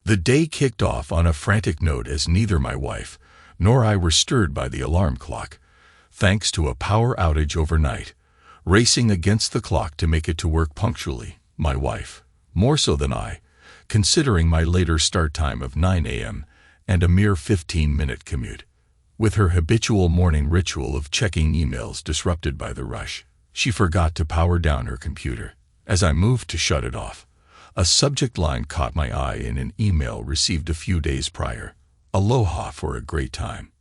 The day kicked off on a frantic note as neither my wife nor I were stirred by the alarm clock, thanks to a power outage overnight. Racing against the clock to make it to work punctually, my wife, more so than I, considering my later start time of 9 a.m. and a mere 15-minute commute. With her habitual morning ritual of checking emails disrupted by the rush, she forgot to power down her computer. As I moved to shut it off, a subject line caught my eye in an email received a few days prior. Aloha for a great time.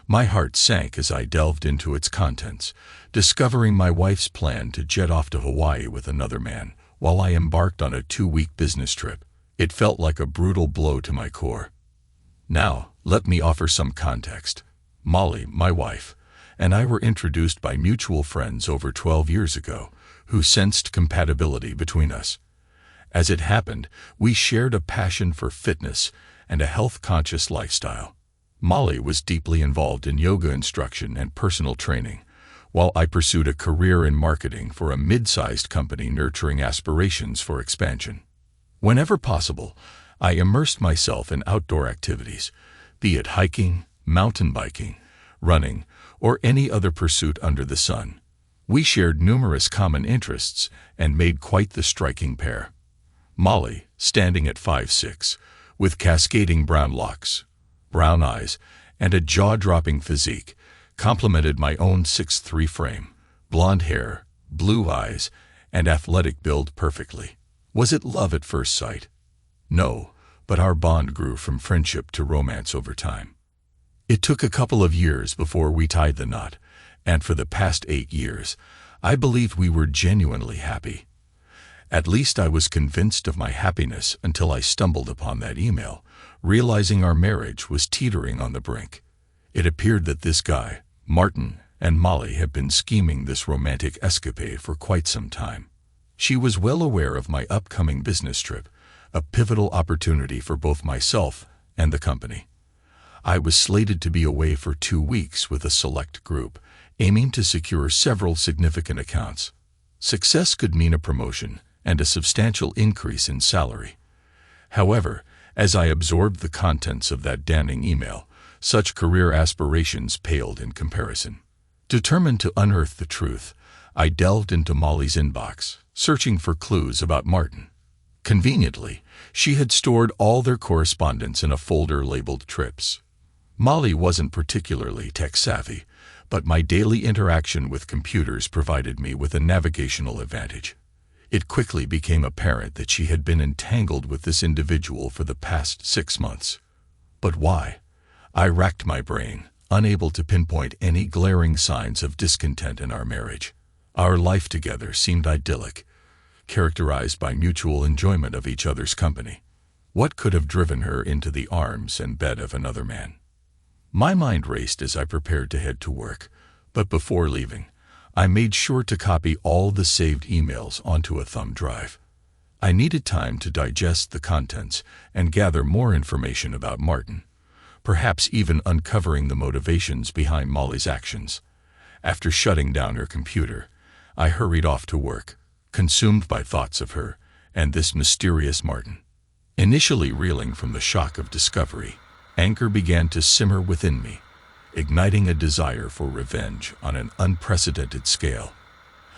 My heart sank as I delved into its contents, discovering my wife's plan to jet off to Hawaii with another man while I embarked on a 2-week business trip. It felt like a brutal blow to my core. Now, let me offer some context. Molly, my wife, and I were introduced by mutual friends over 12 years ago, who sensed compatibility between us. As it happened, we shared a passion for fitness and a health-conscious lifestyle. Molly was deeply involved in yoga instruction and personal training, while I pursued a career in marketing for a mid-sized company nurturing aspirations for expansion. Whenever possible, I immersed myself in outdoor activities, be it hiking, mountain biking, running, or any other pursuit under the sun. We shared numerous common interests and made quite the striking pair. Molly, standing at 5'6", with cascading brown locks, brown eyes, and a jaw-dropping physique, complemented my own 6'3" frame, blonde hair, blue eyes, and athletic build perfectly. Was it love at first sight? No, but our bond grew from friendship to romance over time. It took a couple of years before we tied the knot, and for the past 8 years, I believed we were genuinely happy. At least I was convinced of my happiness until I stumbled upon that email, realizing our marriage was teetering on the brink. It appeared that this guy, Martin, and Molly had been scheming this romantic escapade for quite some time. She was well aware of my upcoming business trip, a pivotal opportunity for both myself and the company. I was slated to be away for 2 weeks with a select group, aiming to secure several significant accounts. Success could mean a promotion and a substantial increase in salary. However, as I absorbed the contents of that damning email, such career aspirations paled in comparison. Determined to unearth the truth, I delved into Molly's inbox, searching for clues about Martin. Conveniently, she had stored all their correspondence in a folder labeled trips. Molly wasn't particularly tech-savvy, but my daily interaction with computers provided me with a navigational advantage. It quickly became apparent that she had been entangled with this individual for the past 6 months. But why? I racked my brain, unable to pinpoint any glaring signs of discontent in our marriage. Our life together seemed idyllic, characterized by mutual enjoyment of each other's company. What could have driven her into the arms and bed of another man? My mind raced as I prepared to head to work, but before leaving, I made sure to copy all the saved emails onto a thumb drive. I needed time to digest the contents and gather more information about Martin, perhaps even uncovering the motivations behind Molly's actions. After shutting down her computer, I hurried off to work, consumed by thoughts of her and this mysterious Martin. Initially reeling from the shock of discovery, anger began to simmer within me, igniting a desire for revenge on an unprecedented scale.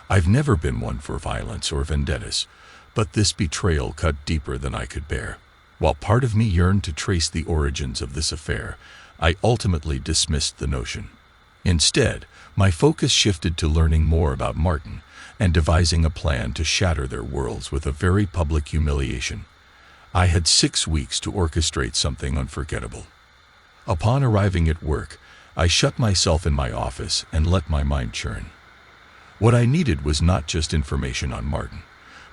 I've never been one for violence or vendettas, but this betrayal cut deeper than I could bear. While part of me yearned to trace the origins of this affair, I ultimately dismissed the notion. Instead, my focus shifted to learning more about Martin and devising a plan to shatter their worlds with a very public humiliation. I had 6 weeks to orchestrate something unforgettable. Upon arriving at work, I shut myself in my office and let my mind churn. What I needed was not just information on Martin,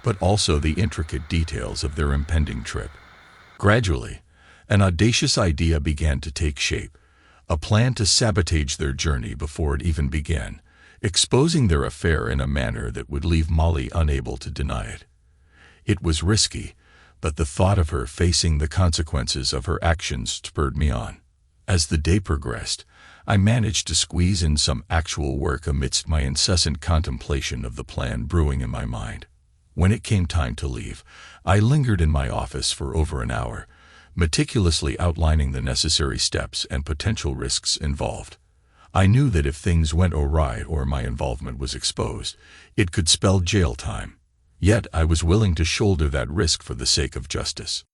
but also the intricate details of their impending trip. Gradually, an audacious idea began to take shape, a plan to sabotage their journey before it even began, exposing their affair in a manner that would leave Molly unable to deny it. It was risky, but the thought of her facing the consequences of her actions spurred me on. As the day progressed, I managed to squeeze in some actual work amidst my incessant contemplation of the plan brewing in my mind. When it came time to leave, I lingered in my office for over an hour, meticulously outlining the necessary steps and potential risks involved. I knew that if things went awry or my involvement was exposed, it could spell jail time. Yet I was willing to shoulder that risk for the sake of justice.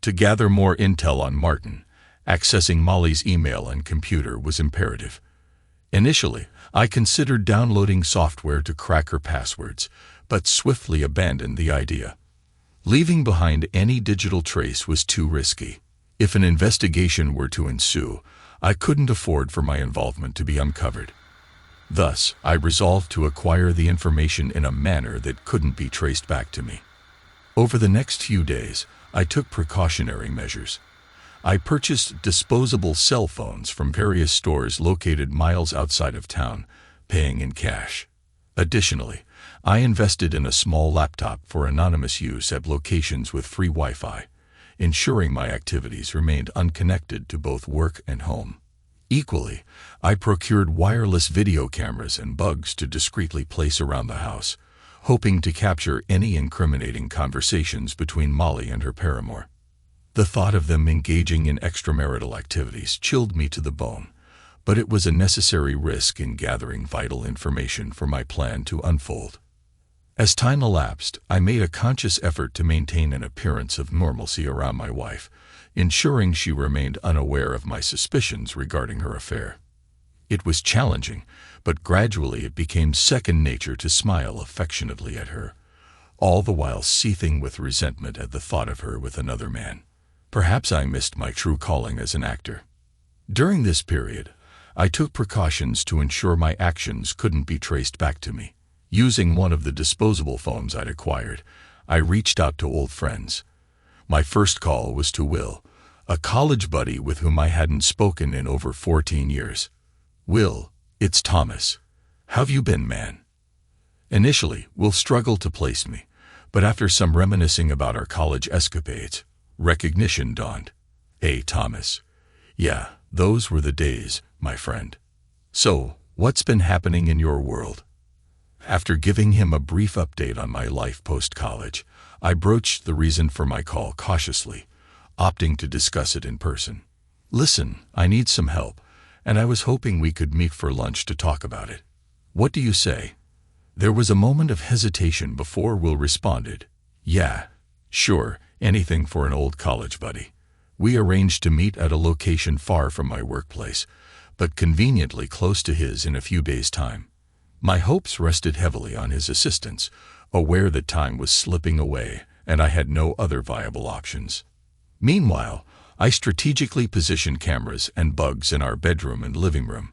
To gather more intel on Martin, accessing Molly's email and computer was imperative. Initially, I considered downloading software to crack her passwords, but swiftly abandoned the idea. Leaving behind any digital trace was too risky. If an investigation were to ensue, I couldn't afford for my involvement to be uncovered. Thus, I resolved to acquire the information in a manner that couldn't be traced back to me. Over the next few days, I took precautionary measures. I purchased disposable cell phones from various stores located miles outside of town, paying in cash. Additionally, I invested in a small laptop for anonymous use at locations with free Wi-Fi, ensuring my activities remained unconnected to both work and home. Equally, I procured wireless video cameras and bugs to discreetly place around the house, hoping to capture any incriminating conversations between Molly and her paramour. The thought of them engaging in extramarital activities chilled me to the bone, but it was a necessary risk in gathering vital information for my plan to unfold. As time elapsed, I made a conscious effort to maintain an appearance of normalcy around my wife, ensuring she remained unaware of my suspicions regarding her affair. It was challenging, but gradually it became second nature to smile affectionately at her, all the while seething with resentment at the thought of her with another man. Perhaps I missed my true calling as an actor. During this period, I took precautions to ensure my actions couldn't be traced back to me. Using one of the disposable phones I'd acquired, I reached out to old friends. My first call was to Will, a college buddy with whom I hadn't spoken in over 14 years. "Will, it's Thomas. How've you been, man?" Initially, Will struggled to place me, but after some reminiscing about our college escapades, recognition dawned. "Hey, Thomas. Yeah, those were the days, my friend. So, what's been happening in your world?" After giving him a brief update on my life post-college, I broached the reason for my call cautiously, opting to discuss it in person. "Listen, I need some help, and I was hoping we could meet for lunch to talk about it. What do you say?" There was a moment of hesitation before Will responded. "Yeah, sure, anything for an old college buddy." We arranged to meet at a location far from my workplace, but conveniently close to his in a few days' time. My hopes rested heavily on his assistance, aware that time was slipping away and I had no other viable options. Meanwhile, I strategically positioned cameras and bugs in our bedroom and living room,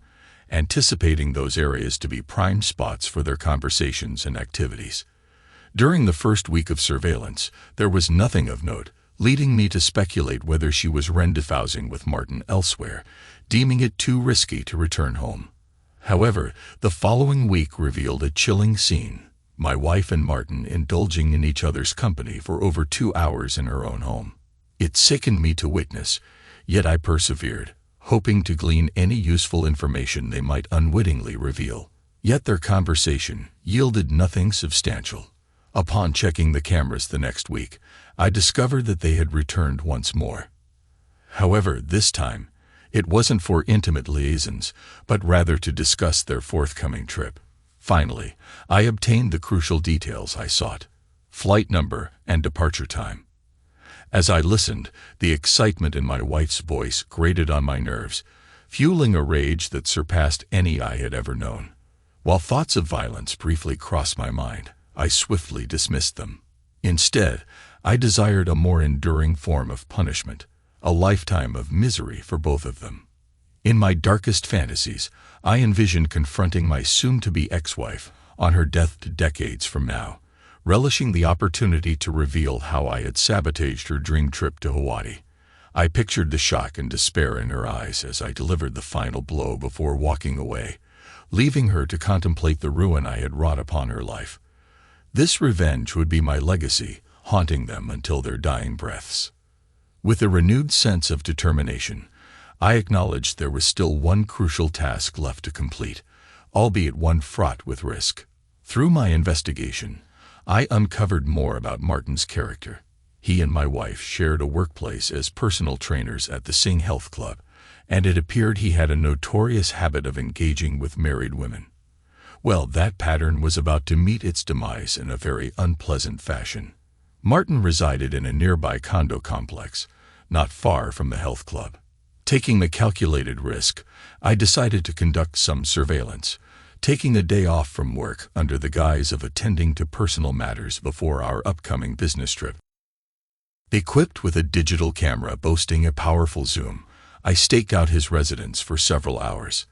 anticipating those areas to be prime spots for their conversations and activities. During the first week of surveillance, there was nothing of note, leading me to speculate whether she was rendezvousing with Martin elsewhere, deeming it too risky to return home. However, the following week revealed a chilling scene, my wife and Martin indulging in each other's company for over 2 hours in her own home. It sickened me to witness, yet I persevered, hoping to glean any useful information they might unwittingly reveal. Yet their conversation yielded nothing substantial. Upon checking the cameras the next week, I discovered that they had returned once more. However, this time, it wasn't for intimate liaisons, but rather to discuss their forthcoming trip. Finally, I obtained the crucial details I sought: flight number and departure time. As I listened, the excitement in my wife's voice grated on my nerves, fueling a rage that surpassed any I had ever known. While thoughts of violence briefly crossed my mind, I swiftly dismissed them. Instead, I desired a more enduring form of punishment, a lifetime of misery for both of them. In my darkest fantasies, I envisioned confronting my soon-to-be ex-wife on her deathbed decades from now, relishing the opportunity to reveal how I had sabotaged her dream trip to Hawaii. I pictured the shock and despair in her eyes as I delivered the final blow before walking away, leaving her to contemplate the ruin I had wrought upon her life. This revenge would be my legacy, haunting them until their dying breaths. With a renewed sense of determination, I acknowledged there was still one crucial task left to complete, albeit one fraught with risk. Through my investigation, I uncovered more about Martin's character. He and my wife shared a workplace as personal trainers at the Sing Health Club, and it appeared he had a notorious habit of engaging with married women. Well, that pattern was about to meet its demise in a very unpleasant fashion. Martin resided in a nearby condo complex, not far from the health club. Taking the calculated risk, I decided to conduct some surveillance, taking a day off from work under the guise of attending to personal matters before our upcoming business trip. Equipped with a digital camera boasting a powerful zoom, I staked out his residence for several hours.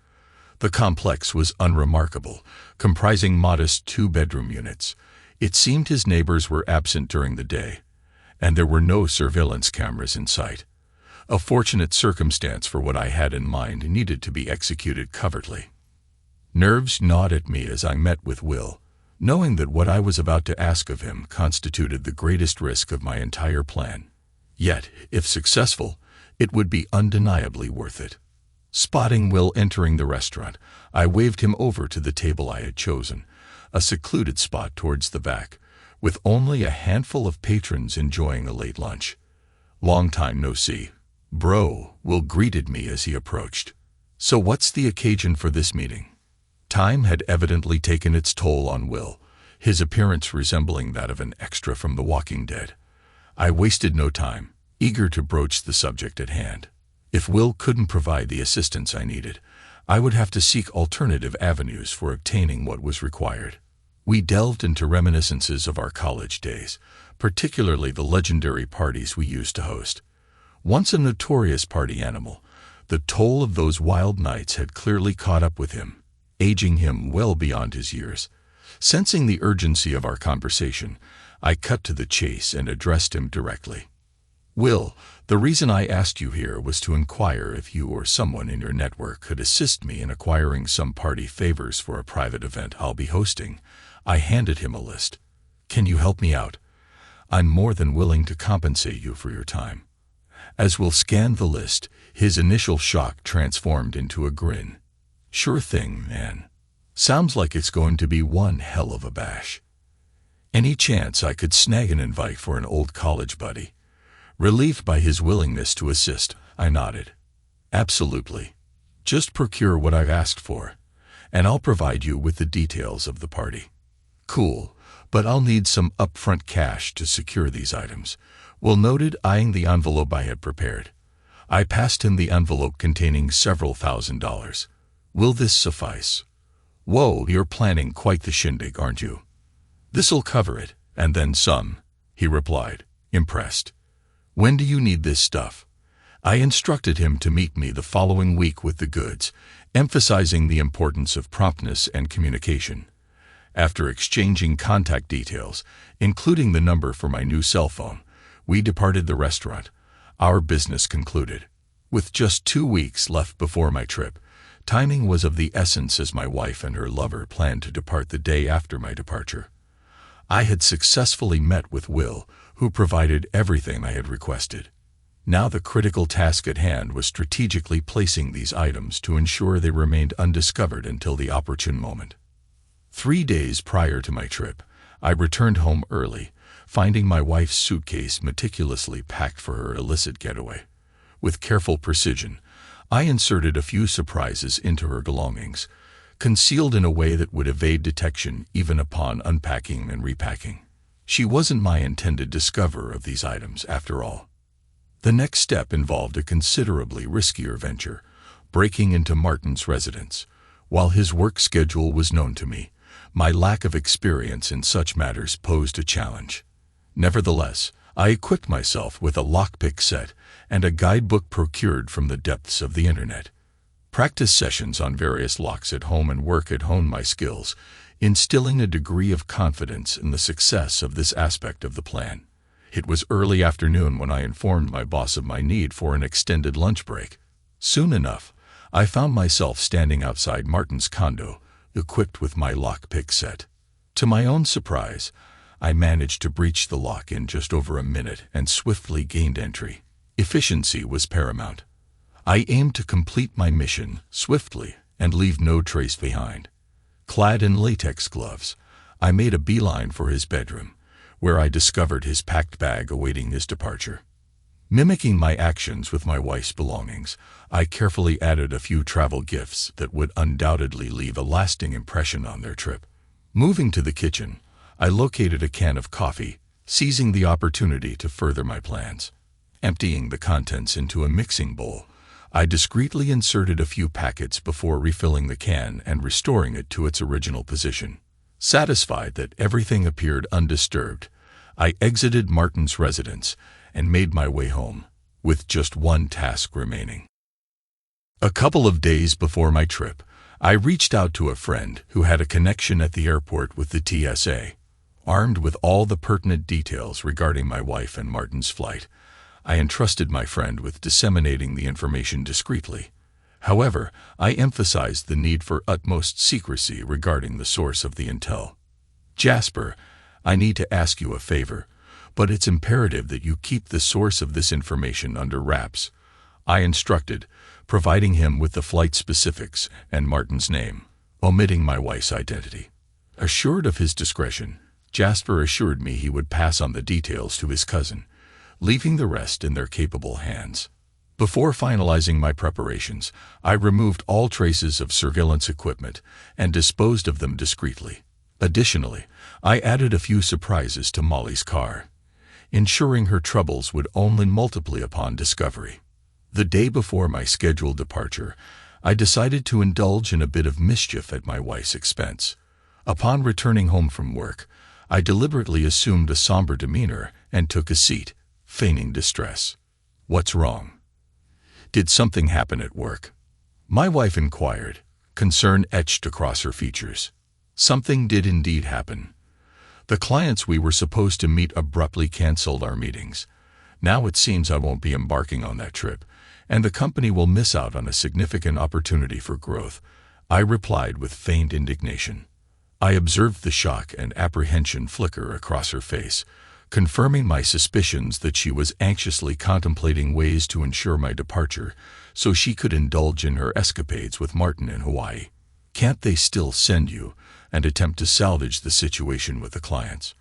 The complex was unremarkable, comprising modest 2-bedroom units. It seemed his neighbors were absent during the day, and there were no surveillance cameras in sight. A fortunate circumstance, for what I had in mind needed to be executed covertly. Nerves gnawed at me as I met with Will, knowing that what I was about to ask of him constituted the greatest risk of my entire plan. Yet, if successful, it would be undeniably worth it. Spotting Will entering the restaurant, I waved him over to the table I had chosen, a secluded spot towards the back, with only a handful of patrons enjoying a late lunch. "Long time no see, bro," Will greeted me as he approached. "So what's the occasion for this meeting?" Time had evidently taken its toll on Will, his appearance resembling that of an extra from The Walking Dead. I wasted no time, eager to broach the subject at hand. If Will couldn't provide the assistance I needed, I would have to seek alternative avenues for obtaining what was required. We delved into reminiscences of our college days, particularly the legendary parties we used to host. Once a notorious party animal, the toll of those wild nights had clearly caught up with him, aging him well beyond his years. Sensing the urgency of our conversation, I cut to the chase and addressed him directly. "Will, the reason I asked you here was to inquire if you or someone in your network could assist me in acquiring some party favors for a private event I'll be hosting." I handed him a list. "Can you help me out? I'm more than willing to compensate you for your time." As Will scanned the list, his initial shock transformed into a grin. "Sure thing, man. Sounds like it's going to be one hell of a bash. Any chance I could snag an invite for an old college buddy?" Relieved by his willingness to assist, I nodded. "Absolutely. Just procure what I've asked for, and I'll provide you with the details of the party." "Cool, but I'll need some upfront cash to secure these items," Will noted, eyeing the envelope I had prepared. I passed him the envelope containing several $1,000s. "Will this suffice?" "Whoa, you're planning quite the shindig, aren't you?" "This'll cover it, and then some," he replied, impressed. "When do you need this stuff?" I instructed him to meet me the following week with the goods, emphasizing the importance of promptness and communication. After exchanging contact details, including the number for my new cell phone, we departed the restaurant, our business concluded. With just 2 weeks left before my trip, timing was of the essence as my wife and her lover planned to depart the day after my departure. I had successfully met with Will, who provided everything I had requested. Now the critical task at hand was strategically placing these items to ensure they remained undiscovered until the opportune moment. 3 days prior to my trip, I returned home early, finding my wife's suitcase meticulously packed for her illicit getaway. With careful precision, I inserted a few surprises into her belongings, concealed in a way that would evade detection even upon unpacking and repacking. She wasn't my intended discoverer of these items, after all. The next step involved a considerably riskier venture, breaking into Martin's residence. While his work schedule was known to me, my lack of experience in such matters posed a challenge. Nevertheless, I equipped myself with a lockpick set and a guidebook procured from the depths of the internet. Practice sessions on various locks at home and work had honed my skills, instilling a degree of confidence in the success of this aspect of the plan. It was early afternoon when I informed my boss of my need for an extended lunch break. Soon enough, I found myself standing outside Martin's condo, equipped with my lockpick set. To my own surprise, I managed to breach the lock in just over a minute and swiftly gained entry. Efficiency was paramount. I aimed to complete my mission swiftly and leave no trace behind. Clad in latex gloves, I made a beeline for his bedroom, where I discovered his packed bag awaiting his departure. Mimicking my actions with my wife's belongings, I carefully added a few travel gifts that would undoubtedly leave a lasting impression on their trip. Moving to the kitchen, I located a can of coffee, seizing the opportunity to further my plans. Emptying the contents into a mixing bowl, I discreetly inserted a few packets before refilling the can and restoring it to its original position. Satisfied that everything appeared undisturbed, I exited Martin's residence and made my way home, with just one task remaining. A couple of days before my trip, I reached out to a friend who had a connection at the airport with the TSA. Armed with all the pertinent details regarding my wife and Martin's flight, I entrusted my friend with disseminating the information discreetly. However, I emphasized the need for utmost secrecy regarding the source of the intel. "Jasper, I need to ask you a favor, but it's imperative that you keep the source of this information under wraps," I instructed, providing him with the flight specifics and Martin's name, omitting my wife's identity. Assured of his discretion, Jasper assured me he would pass on the details to his cousin, leaving the rest in their capable hands. Before finalizing my preparations, I removed all traces of surveillance equipment and disposed of them discreetly. Additionally, I added a few surprises to Molly's car, ensuring her troubles would only multiply upon discovery. The day before my scheduled departure, I decided to indulge in a bit of mischief at my wife's expense. Upon returning home from work, I deliberately assumed a somber demeanor and took a seat, feigning distress. "What's wrong? Did something happen at work?" my wife inquired, concern etched across her features. Something did indeed happen. The clients we were supposed to meet abruptly canceled our meetings. Now it seems I won't be embarking on that trip, and the company will miss out on a significant opportunity for growth, I replied with feigned indignation. I observed the shock and apprehension flicker across her face, confirming my suspicions that she was anxiously contemplating ways to ensure my departure so she could indulge in her escapades with Martin in Hawaii. "Can't they still send you and attempt to salvage the situation with the clients?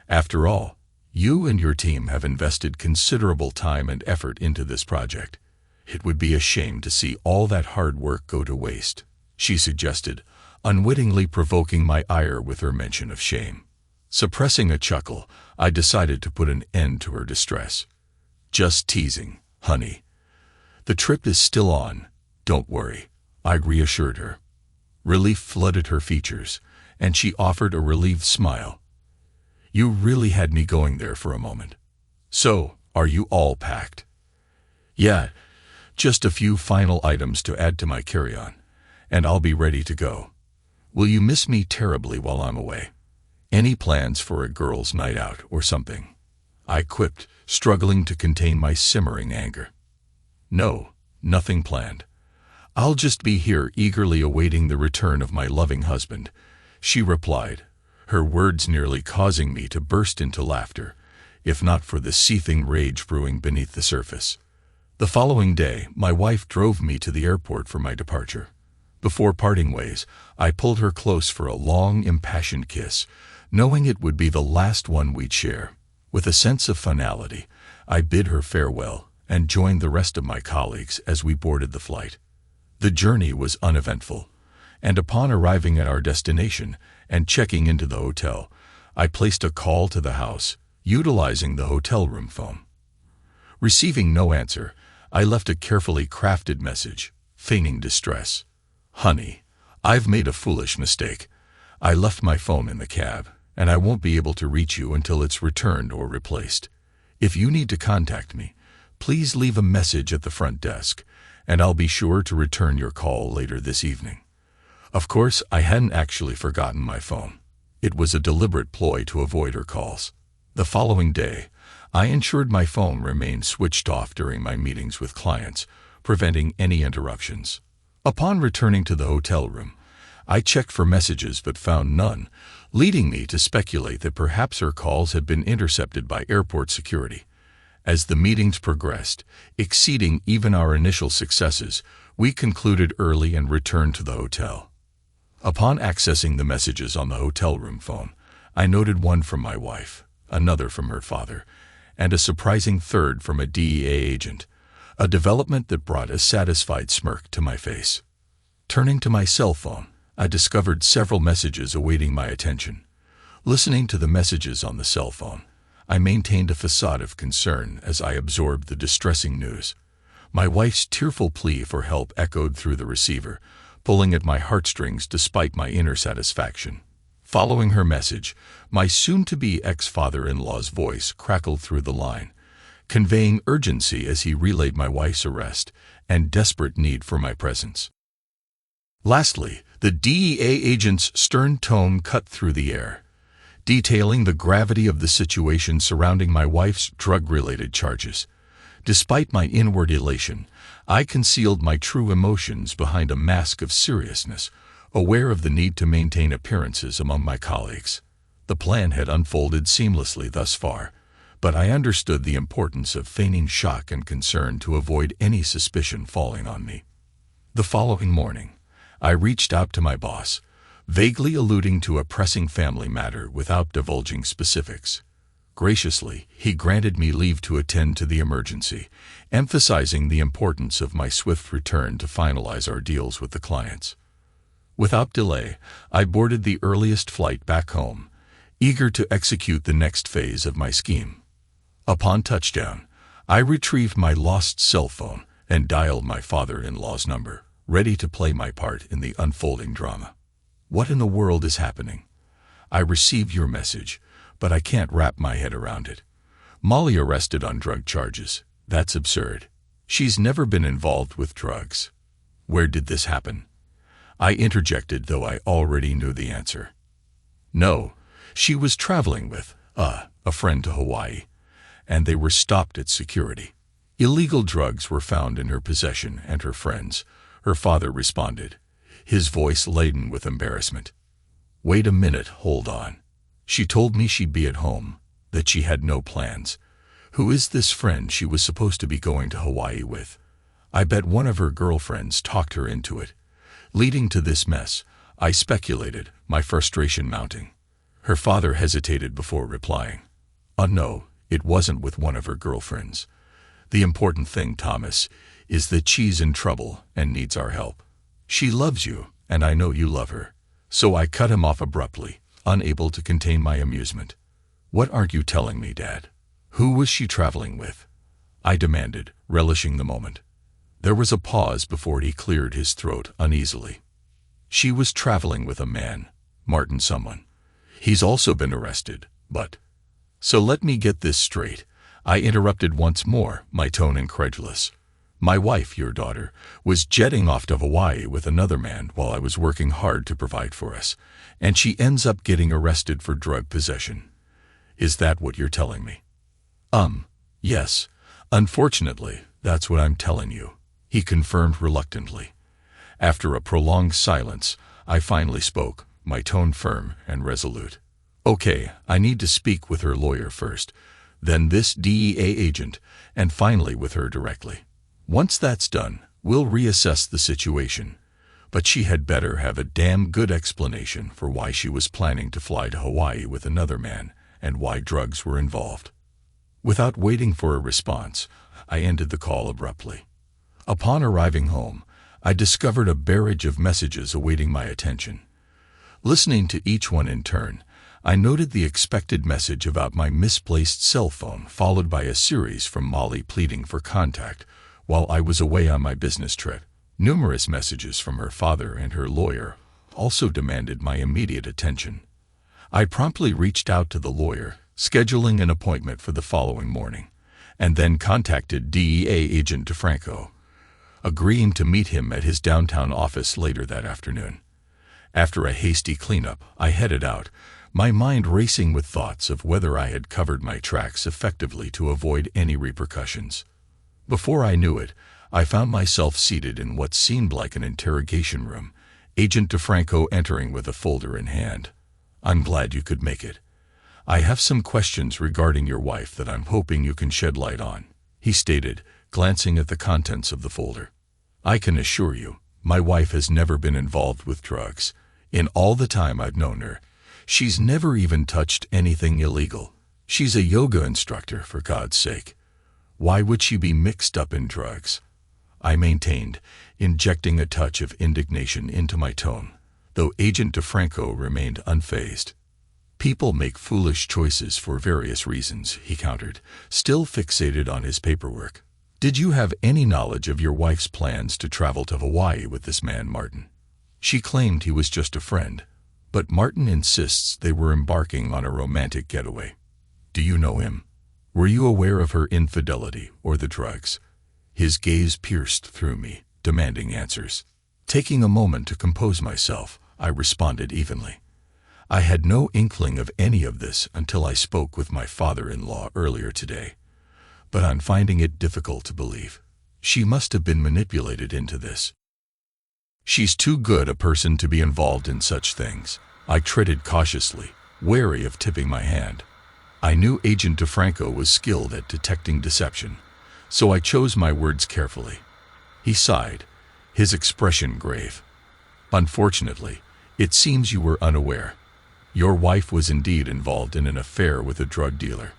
After all, you and your team have invested considerable time and effort into this project. It would be a shame to see all that hard work go to waste," she suggested, unwittingly provoking my ire with her mention of shame. Suppressing a chuckle, I decided to put an end to her distress. "Just teasing, honey. The trip is still on, don't worry," I reassured her. Relief flooded her features, and she offered a relieved smile. "You really had me going there for a moment. So, are you all packed?" "Yeah, just a few final items to add to my carry-on, and I'll be ready to go. Will you miss me terribly while I'm away? Any plans for a girls' night out or something?" I quipped, struggling to contain my simmering anger. "No, nothing planned. I'll just be here eagerly awaiting the return of my loving husband," she replied, her words nearly causing me to burst into laughter, if not for the seething rage brewing beneath the surface. The following day, my wife drove me to the airport for my departure. Before parting ways, I pulled her close for a long, impassioned kiss, knowing it would be the last one we'd share. With a sense of finality, I bid her farewell and joined the rest of my colleagues as we boarded the flight. The journey was uneventful, and upon arriving at our destination and checking into the hotel, I placed a call to the house, utilizing the hotel room phone. Receiving no answer, I left a carefully crafted message, feigning distress. "Honey, I've made a foolish mistake. I left my phone in the cab, and I won't be able to reach you until it's returned or replaced. If you need to contact me, please leave a message at the front desk, and I'll be sure to return your call later this evening." Of course, I hadn't actually forgotten my phone. It was a deliberate ploy to avoid her calls. The following day, I ensured my phone remained switched off during my meetings with clients, preventing any interruptions. Upon returning to the hotel room, I checked for messages but found none, leading me to speculate that perhaps her calls had been intercepted by airport security. As the meetings progressed, exceeding even our initial successes, we concluded early and returned to the hotel. Upon accessing the messages on the hotel room phone, I noted one from my wife, another from her father, and a surprising third from a DEA agent, a development that brought a satisfied smirk to my face. Turning to my cell phone, I discovered several messages awaiting my attention. Listening to the messages on the cell phone, I maintained a facade of concern as I absorbed the distressing news. My wife's tearful plea for help echoed through the receiver, pulling at my heartstrings despite my inner satisfaction. Following her message, my soon-to-be ex-father-in-law's voice crackled through the line, conveying urgency as he relayed my wife's arrest and desperate need for my presence. Lastly, the DEA agent's stern tone cut through the air, detailing the gravity of the situation surrounding my wife's drug-related charges. Despite my inward elation, I concealed my true emotions behind a mask of seriousness, aware of the need to maintain appearances among my colleagues. The plan had unfolded seamlessly thus far, but I understood the importance of feigning shock and concern to avoid any suspicion falling on me. The following morning, I reached out to my boss, vaguely alluding to a pressing family matter without divulging specifics. Graciously, he granted me leave to attend to the emergency, emphasizing the importance of my swift return to finalize our deals with the clients. Without delay, I boarded the earliest flight back home, eager to execute the next phase of my scheme. Upon touchdown, I retrieved my lost cell phone and dialed my father-in-law's number, ready to play my part in the unfolding drama. What in the world is happening? I received your message, but I can't wrap my head around it. Molly arrested on drug charges. That's absurd. She's never been involved with drugs. Where did this happen? I interjected, though I already knew the answer. No, she was traveling with a friend to Hawaii, and they were stopped at security. Illegal drugs were found in her possession and her friends, her father responded, his voice laden with embarrassment. Wait a minute, hold on. She told me she'd be at home, that she had no plans. Who is this friend she was supposed to be going to Hawaii with? I bet one of her girlfriends talked her into it. Leading to this mess, I speculated, my frustration mounting. Her father hesitated before replying. No, it wasn't with one of her girlfriends. The important thing, Thomas, is that she's in trouble and needs our help. She loves you, and I know you love her. So I cut him off abruptly, unable to contain my amusement. What aren't you telling me, Dad? Who was she traveling with? I demanded, relishing the moment. There was a pause before he cleared his throat uneasily. She was traveling with a man, Martin someone. He's also been arrested, but... So let me get this straight. I interrupted once more, my tone incredulous. My wife, your daughter, was jetting off to Hawaii with another man while I was working hard to provide for us, and she ends up getting arrested for drug possession. Is that what you're telling me? Yes. Unfortunately, that's what I'm telling you, he confirmed reluctantly. After a prolonged silence, I finally spoke, my tone firm and resolute. Okay, I need to speak with her lawyer first, then this DEA agent, and finally with her directly. Once that's done, we'll reassess the situation. But she had better have a damn good explanation for why she was planning to fly to Hawaii with another man and why drugs were involved. Without waiting for a response, I ended the call abruptly. Upon arriving home, I discovered a barrage of messages awaiting my attention. Listening to each one in turn, I noted the expected message about my misplaced cell phone, followed by a series from Molly pleading for contact while I was away on my business trip. Numerous messages from her father and her lawyer also demanded my immediate attention. I promptly reached out to the lawyer, scheduling an appointment for the following morning, and then contacted DEA agent DeFranco, agreeing to meet him at his downtown office later that afternoon. After a hasty cleanup, I headed out, my mind racing with thoughts of whether I had covered my tracks effectively to avoid any repercussions. Before I knew it, I found myself seated in what seemed like an interrogation room, Agent DeFranco entering with a folder in hand. I'm glad you could make it. I have some questions regarding your wife that I'm hoping you can shed light on, he stated, glancing at the contents of the folder. I can assure you, my wife has never been involved with drugs. In all the time I've known her, she's never even touched anything illegal. She's a yoga instructor, for God's sake. Why would she be mixed up in drugs? I maintained, injecting a touch of indignation into my tone, though Agent DeFranco remained unfazed. People make foolish choices for various reasons, he countered, still fixated on his paperwork. Did you have any knowledge of your wife's plans to travel to Hawaii with this man, Martin? She claimed he was just a friend, but Martin insists they were embarking on a romantic getaway. Do you know him? Were you aware of her infidelity or the drugs? His gaze pierced through me, demanding answers. Taking a moment to compose myself, I responded evenly. I had no inkling of any of this until I spoke with my father-in-law earlier today. But I'm finding it difficult to believe. She must have been manipulated into this. She's too good a person to be involved in such things. I treaded cautiously, wary of tipping my hand. I knew Agent DeFranco was skilled at detecting deception, so I chose my words carefully. He sighed, his expression grave. Unfortunately, it seems you were unaware. Your wife was indeed involved in an affair with a drug dealer.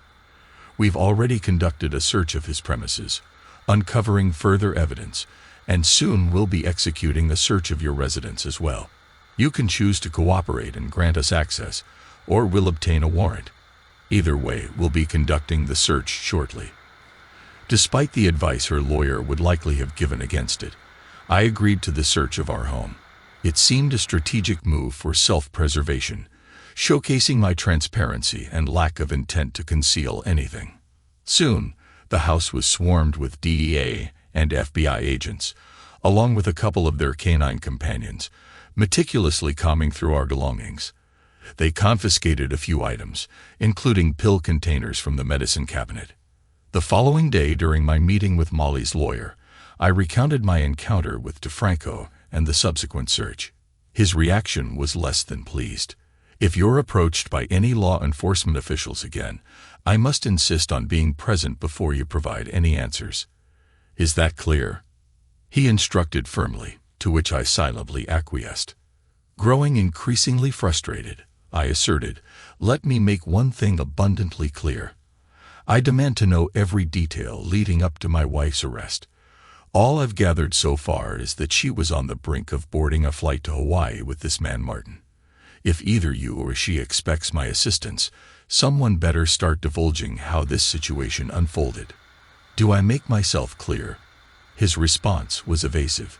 We've already conducted a search of his premises, uncovering further evidence, and soon we'll be executing a search of your residence as well. You can choose to cooperate and grant us access, or we'll obtain a warrant. Either way, we'll be conducting the search shortly. Despite the advice her lawyer would likely have given against it, I agreed to the search of our home. It seemed a strategic move for self-preservation, showcasing my transparency and lack of intent to conceal anything. Soon, the house was swarmed with DEA and FBI agents, along with a couple of their canine companions, meticulously combing through our belongings. They confiscated a few items, including pill containers from the medicine cabinet. The following day, during my meeting with Molly's lawyer, I recounted my encounter with DeFranco and the subsequent search. His reaction was less than pleased. If you're approached by any law enforcement officials again, I must insist on being present before you provide any answers. Is that clear? He instructed firmly, to which I silently acquiesced. Growing increasingly frustrated, I asserted, let me make one thing abundantly clear. I demand to know every detail leading up to my wife's arrest. All I've gathered so far is that she was on the brink of boarding a flight to Hawaii with this man Martin. If either you or she expects my assistance, someone better start divulging how this situation unfolded. Do I make myself clear? His response was evasive.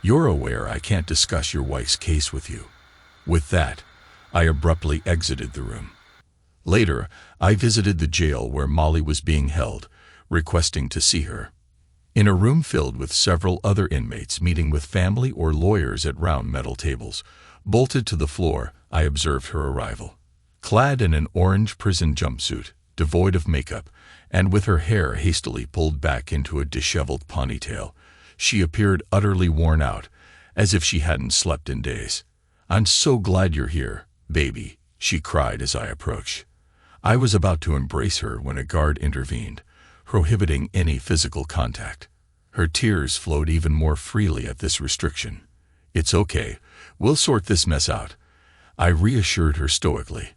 You're aware I can't discuss your wife's case with you. With that, I abruptly exited the room. Later, I visited the jail where Molly was being held, requesting to see her. In a room filled with several other inmates meeting with family or lawyers at round metal tables, bolted to the floor, I observed her arrival. Clad in an orange prison jumpsuit, devoid of makeup, and with her hair hastily pulled back into a disheveled ponytail, she appeared utterly worn out, as if she hadn't slept in days. I'm so glad you're here, baby, she cried as I approached. I was about to embrace her when a guard intervened, prohibiting any physical contact. Her tears flowed even more freely at this restriction. It's okay, we'll sort this mess out, I reassured her stoically.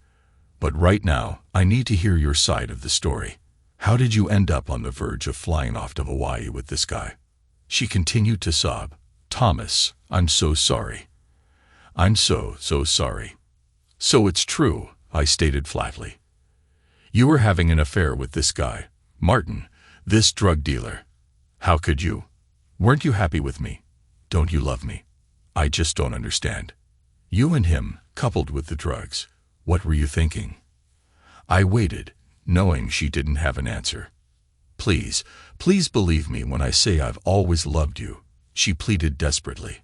But right now, I need to hear your side of the story. How did you end up on the verge of flying off to Hawaii with this guy? She continued to sob. Thomas, I'm so sorry. I'm so sorry. So it's true, I stated flatly. You were having an affair with this guy, Martin, this drug dealer. How could you? Weren't you happy with me? Don't you love me? I just don't understand. You and him, coupled with the drugs, what were you thinking? I waited, knowing she didn't have an answer. Please believe me when I say I've always loved you, she pleaded desperately.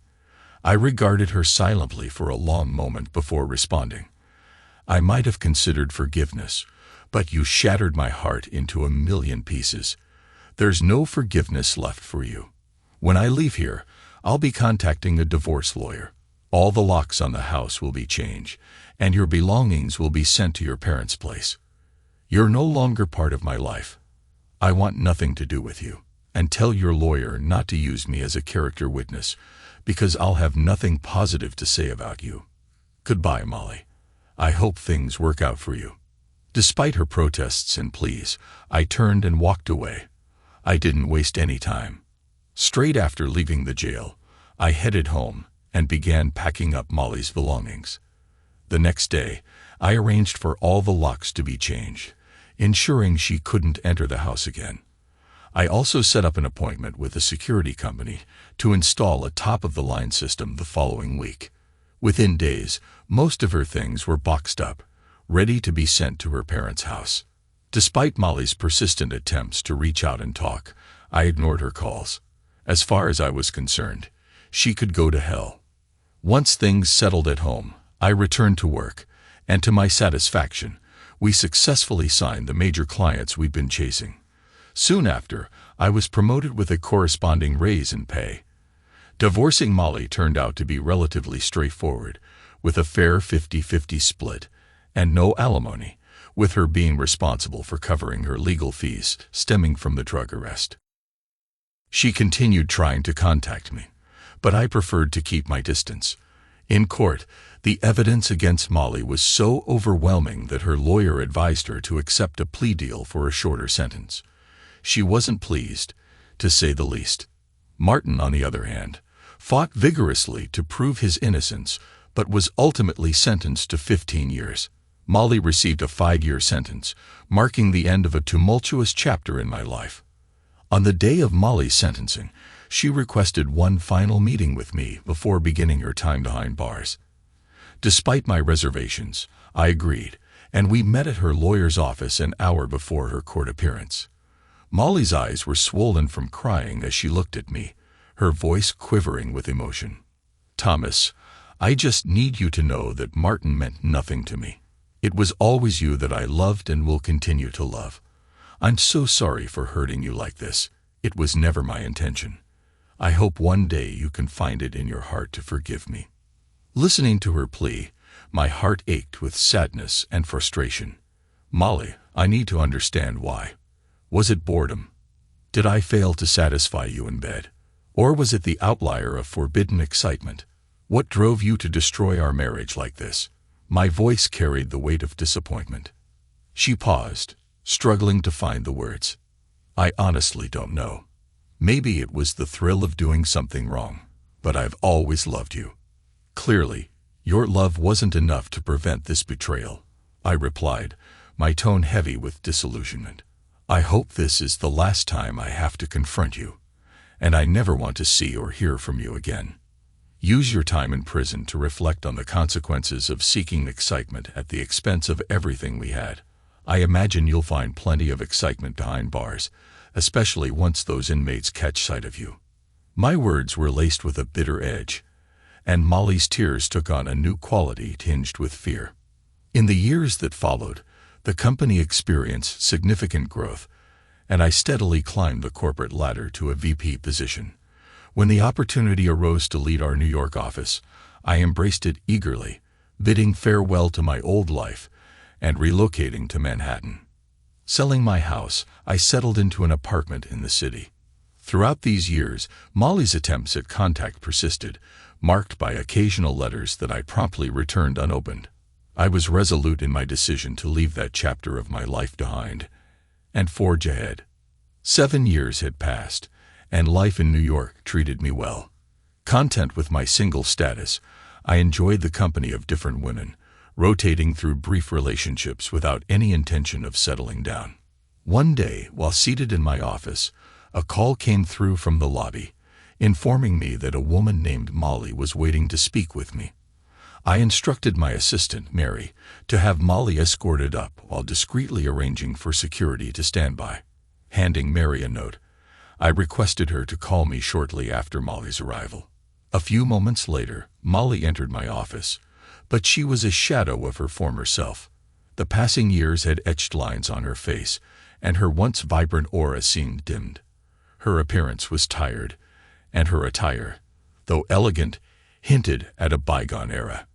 I regarded her silently for a long moment before responding. I might have considered forgiveness, but you shattered my heart into a million pieces. There's no forgiveness left for you. When I leave here, I'll be contacting a divorce lawyer. All the locks on the house will be changed, and your belongings will be sent to your parents' place. You're no longer part of my life. I want nothing to do with you, and tell your lawyer not to use me as a character witness, because I'll have nothing positive to say about you. Goodbye, Molly. I hope things work out for you. Despite her protests and pleas, I turned and walked away. I didn't waste any time. Straight after leaving the jail, I headed home and began packing up Molly's belongings. The next day, I arranged for all the locks to be changed, ensuring she couldn't enter the house again. I also set up an appointment with a security company to install a top-of-the-line system the following week. Within days, most of her things were boxed up, ready to be sent to her parents' house. Despite Molly's persistent attempts to reach out and talk, I ignored her calls. As far as I was concerned, she could go to hell. Once things settled at home, I returned to work, and to my satisfaction, we successfully signed the major clients we'd been chasing. Soon after, I was promoted with a corresponding raise in pay. Divorcing Molly turned out to be relatively straightforward, with a fair 50-50 split, and no alimony, with her being responsible for covering her legal fees stemming from the drug arrest. She continued trying to contact me, but I preferred to keep my distance. In court, the evidence against Molly was so overwhelming that her lawyer advised her to accept a plea deal for a shorter sentence. She wasn't pleased, to say the least. Martin, on the other hand, fought vigorously to prove his innocence, but was ultimately sentenced to 15 years. Molly received a 5-year sentence, marking the end of a tumultuous chapter in my life. On the day of Molly's sentencing, she requested one final meeting with me before beginning her time behind bars. Despite my reservations, I agreed, and we met at her lawyer's office an hour before her court appearance. Molly's eyes were swollen from crying as she looked at me, her voice quivering with emotion. "Thomas, I just need you to know that Martin meant nothing to me. It was always you that I loved and will continue to love. I'm so sorry for hurting you like this. It was never my intention. I hope one day you can find it in your heart to forgive me." Listening to her plea, my heart ached with sadness and frustration. "Molly, I need to understand why. Was it boredom? Did I fail to satisfy you in bed? Or was it the outlier of forbidden excitement? What drove you to destroy our marriage like this?" My voice carried the weight of disappointment. She paused, struggling to find the words. "I honestly don't know. Maybe it was the thrill of doing something wrong, but I've always loved you. Clearly, your love wasn't enough to prevent this betrayal," I replied, my tone heavy with disillusionment. "I hope this is the last time I have to confront you, and I never want to see or hear from you again. Use your time in prison to reflect on the consequences of seeking excitement at the expense of everything we had. I imagine you'll find plenty of excitement behind bars, especially once those inmates catch sight of you." My words were laced with a bitter edge, and Molly's tears took on a new quality tinged with fear. In the years that followed, the company experienced significant growth, and I steadily climbed the corporate ladder to a VP position. When the opportunity arose to lead our New York office, I embraced it eagerly, bidding farewell to my old life and relocating to Manhattan. Selling my house, I settled into an apartment in the city. Throughout these years, Molly's attempts at contact persisted, marked by occasional letters that I promptly returned unopened. I was resolute in my decision to leave that chapter of my life behind and forge ahead. 7 years had passed, and life in New York treated me well. Content with my single status, I enjoyed the company of different women, rotating through brief relationships without any intention of settling down. One day, while seated in my office, a call came through from the lobby, informing me that a woman named Molly was waiting to speak with me. I instructed my assistant, Mary, to have Molly escorted up while discreetly arranging for security to stand by. Handing Mary a note, I requested her to call me shortly after Molly's arrival. A few moments later, Molly entered my office, but she was a shadow of her former self. The passing years had etched lines on her face, and her once vibrant aura seemed dimmed. Her appearance was tired, and her attire, though elegant, hinted at a bygone era.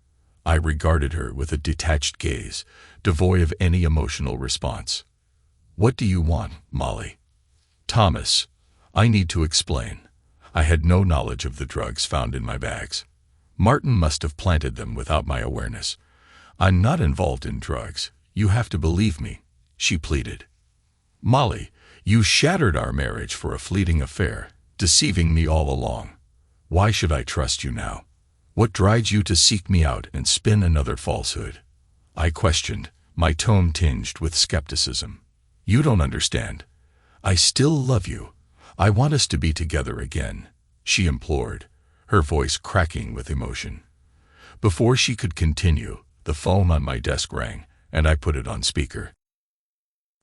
I regarded her with a detached gaze, devoid of any emotional response. "What do you want, Molly?" "Thomas, I need to explain. I had no knowledge of the drugs found in my bags. Martin must have planted them without my awareness. I'm not involved in drugs. You have to believe me, she pleaded. Molly, you shattered our marriage for a fleeting affair, deceiving me all along. Why should I trust you now? What drives you to seek me out and spin another falsehood? I questioned, my tone tinged with skepticism. You don't understand. I still love you. I want us to be together again, she implored, her voice cracking with emotion. Before she could continue, the phone on my desk rang, and I put it on speaker.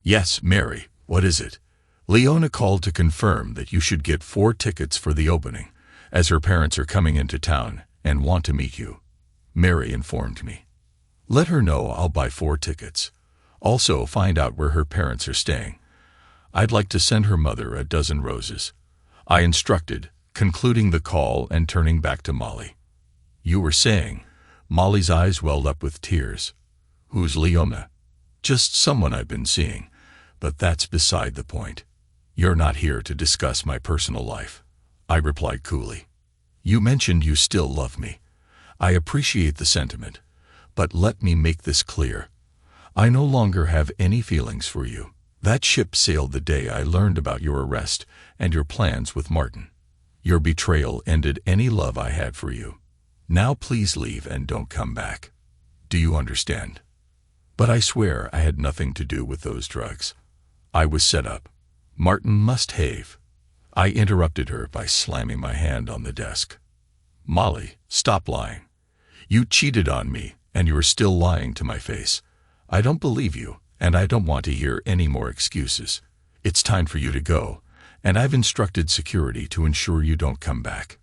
Yes, Mary, what is it? Leona called to confirm that you should get 4 tickets for the opening, as her parents are coming into town and want to meet you, Mary informed me. Let her know I'll buy 4 tickets. Also find out where her parents are staying. I'd like to send her mother a dozen roses, I instructed, concluding the call and turning back to Molly. You were saying, Molly's eyes welled up with tears. Who's Leona? Just someone I've been seeing, but that's beside the point. You're not here to discuss my personal life, I replied coolly. You mentioned you still love me. I appreciate the sentiment, but let me make this clear. I no longer have any feelings for you. That ship sailed the day I learned about your arrest and your plans with Martin. Your betrayal ended any love I had for you. Now please leave and don't come back. Do you understand? But I swear I had nothing to do with those drugs. I was set up. Martin must have. I interrupted her by slamming my hand on the desk. Molly, stop lying. You cheated on me, and you're still lying to my face. I don't believe you, and I don't want to hear any more excuses. It's time for you to go, and I've instructed security to ensure you don't come back.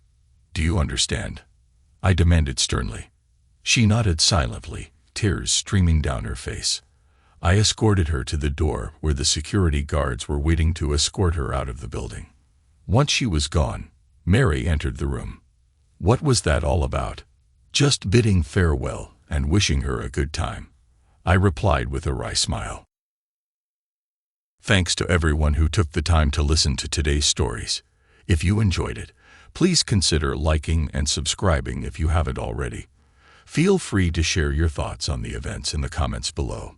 Do you understand? I demanded sternly. She nodded silently, tears streaming down her face. I escorted her to the door where the security guards were waiting to escort her out of the building. Once she was gone, Mary entered the room. What was that all about? Just bidding farewell and wishing her a good time, I replied with a wry smile. Thanks to everyone who took the time to listen to today's stories. If you enjoyed it, please consider liking and subscribing if you haven't already. Feel free to share your thoughts on the events in the comments below.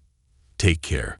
Take care.